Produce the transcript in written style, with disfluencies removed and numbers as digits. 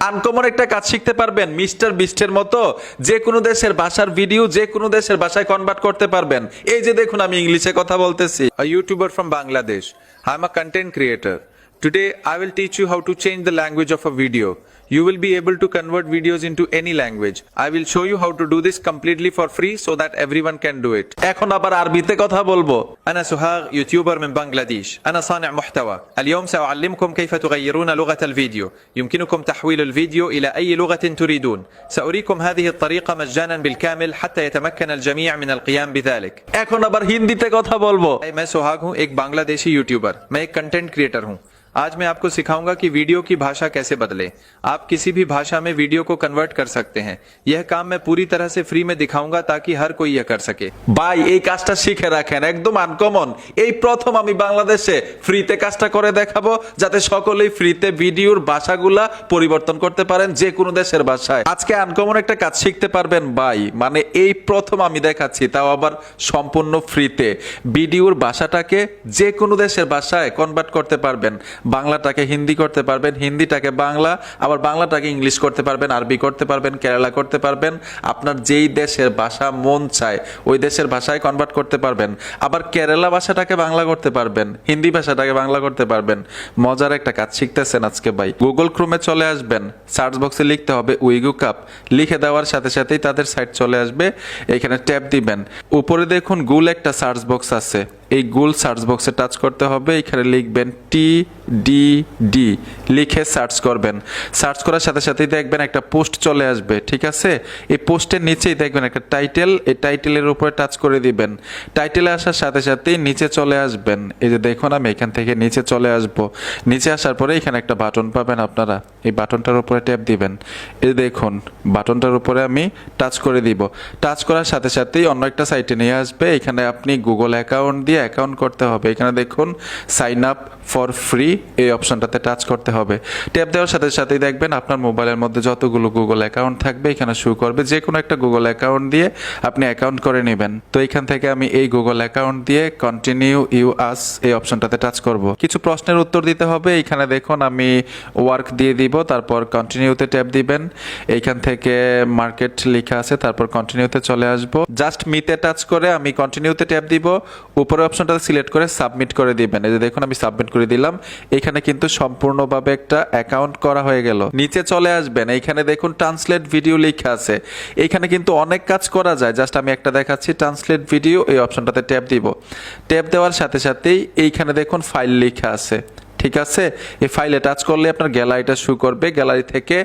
Uncommon একটা কাজ শিখতে পারবেন মিস্টার বিস্টের মতো। যে কোনো দেশের ভাষার ভিডিও যে কোনো দেশের ভাষায় কনভার্ট করতে পারবেন। এই যে দেখুন আমি ইংলিশে কথা বলতেছি। A YouTuber from Bangladesh. I'm a content creator. Today I will teach you how to change the language of a video. You will be able to convert videos into any language. I will show you how to do this completely for free so that everyone can do it. এখন আবার আরবিতে কথা বলবো। أنا سهاغ يوتيوبر من بنغلاديش. أنا صانع محتوى. اليوم سأعلمكم كيف تغيرون لغة الفيديو. يمكنكم تحويل الفيديو إلى أي لغة تريدون. سأريكم هذه الطريقة مجانا بالكامل حتى يتمكن الجميع من القيام بذلك. এখন আবার হিন্দিতে কথা বলবো। मैं सुहाग हूँ, एक बांग्लादेशी यूट्यूबर। मैं एक कंटेंट क्रिएटर हूँ। आज मैं आपको सिखाऊंगा कि वीडियो की भाषा कैसे बदले। आप किसी भी भाषा में वीडियो को कन्वर्ट कर सकते हैं। यह काम मैं पूरी तरह से फ्री में दिखाऊंगा ताकि हर कोई यह कर सके। ভাই এই কাজটা শিখে রাখেন, একদম আনকমন। এই প্রথম আমি বাংলাদেশে ফ্রিতে কাজটা করে দেখাবো যাতে সকলেই ফ্রিতে ভিডিওর ভাষাগুলা পরিবর্তন করতে পারেন যে কোনো দেশের ভাষায়। আজকে আনকমন একটা কাজ শিখতে পারবেন ভাই, মানে এই প্রথম আমি দেখাচ্ছি, তাও আবার সম্পূর্ণ ফ্রিতে। ভিডিওর ভাষাটাকে যে কোনো দেশের ভাষায় কনভার্ট করতে পারবেন। বাংলাটাকে হিন্দি করতে পারবেন, হিন্দিটাকে বাংলা, আবার বাংলাটাকে ইংলিশ করতে পারবেন, আরবি করতে পারবেন, কেরালা করতে পারবেন। আপনার যেই দেশের ভাষা মন চায় ওই দেশের ভাষায় কনভার্ট করতে পারবেন। আবার কেরালা ভাষাটাকে বাংলা করতে পারবেন, হিন্দি ভাষাটাকে বাংলা করতে পারবেন। মজার একটা কাজ শিখতেছেন আজকে ভাই। গুগল ক্রোমে চলে আসবেন, সার্চ বক্সে লিখতে হবে উইগু কাপ। লিখে দেওয়ার সাথে সাথেই তাদের সাইট চলে আসবে, এখানে ট্যাপ দিবেন। উপরে দেখুন গুল একটা সার্চ বক্স আছে, এই গুল সার্চ বক্সে টাচ করতে হবে। এখানে লিখবেন TDD, লিখে সার্চ করবেন। সার্চ করার সাথে সাথেই দেখবেন একটা পোস্ট চলে আসবে, ঠিক আছে? এই পোস্টের নিচেই দেখবেন একটা টাইটেল, এই টাইটেলের উপরে টাচ করে দিবেন। টাইটেলে আসার সাথে সাথেই নিচে চলে আসবেন। এই যে দেখুন আমি এখান থেকে নিচে চলে আসব। নিচে আসার পরে এখানে একটা বাটন পাবেন আপনারা, এই বাটনটার উপরে ট্যাপ দিবেন। এই দেখুন বাটনটার উপরে আমি টাচ করে দিব। টাচ করার সাথে সাথেই অন্য একটা সাইটে নিয়ে আসবে। এখানে আপনি গুগল অ্যাকাউন্ট দিয়ে অ্যাকাউন্ট করতে হবে। এখানে দেখুন সাইন আপ ফর ফ্রি, এই অপশনটাতে টাচ করতে হবে। ট্যাপ দেওয়ার সাথে সাথেই দেখবেন আপনার মোবাইলের মধ্যে যতগুলো গুগল অ্যাকাউন্ট থাকবে এখানে শো করবে। যে কোনো একটা গুগল অ্যাকাউন্ট দিয়ে আপনি অ্যাকাউন্ট করে নেবেন। তো এখান থেকে আমি এই গুগল অ্যাকাউন্ট দিয়ে কন্টিনিউ ইউ আস এই অপশনটাতে টাচ করব। কিছু প্রশ্নের উত্তর দিতে হবে। এখানে দেখুন আমি ওয়ার্ক দিয়ে দিব, তারপর কন্টিনিউতে ট্যাপ দিবেন। এইখান থেকে মার্কেট লেখা আছে, তারপর কন্টিনিউতে চলে আসব। জাস্ট মিতে টাচ করে আমি কন্টিনিউতে ট্যাপ দিব। উপরে অপশনটা সিলেক্ট করে সাবমিট করে দিবেন। এই যে দেখুন আমি সাবমিট করে দিলাম। এখানে কিন্তু সম্পূর্ণভাবে একটা অ্যাকাউন্ট করা হয়ে গেল। নিচে চলে আসবেন, এইখানে দেখুন ট্রান্সলেট ভিডিও লেখা আছে। এইখানে কিন্তু অনেক কাজ করা যায়, জাস্ট আমি একটা দেখাচ্ছি। ট্রান্সলেট ভিডিও এই অপশনটাতে ট্যাপ দিব। ট্যাপ দেওয়ার সাথে সাথেই এইখানে দেখুন ফাইল লেখা আছে, ঠিক আছে? এই ফাইলে টাচ করলে আপনার গ্যালারিটা শো করবে। গ্যালারি থেকে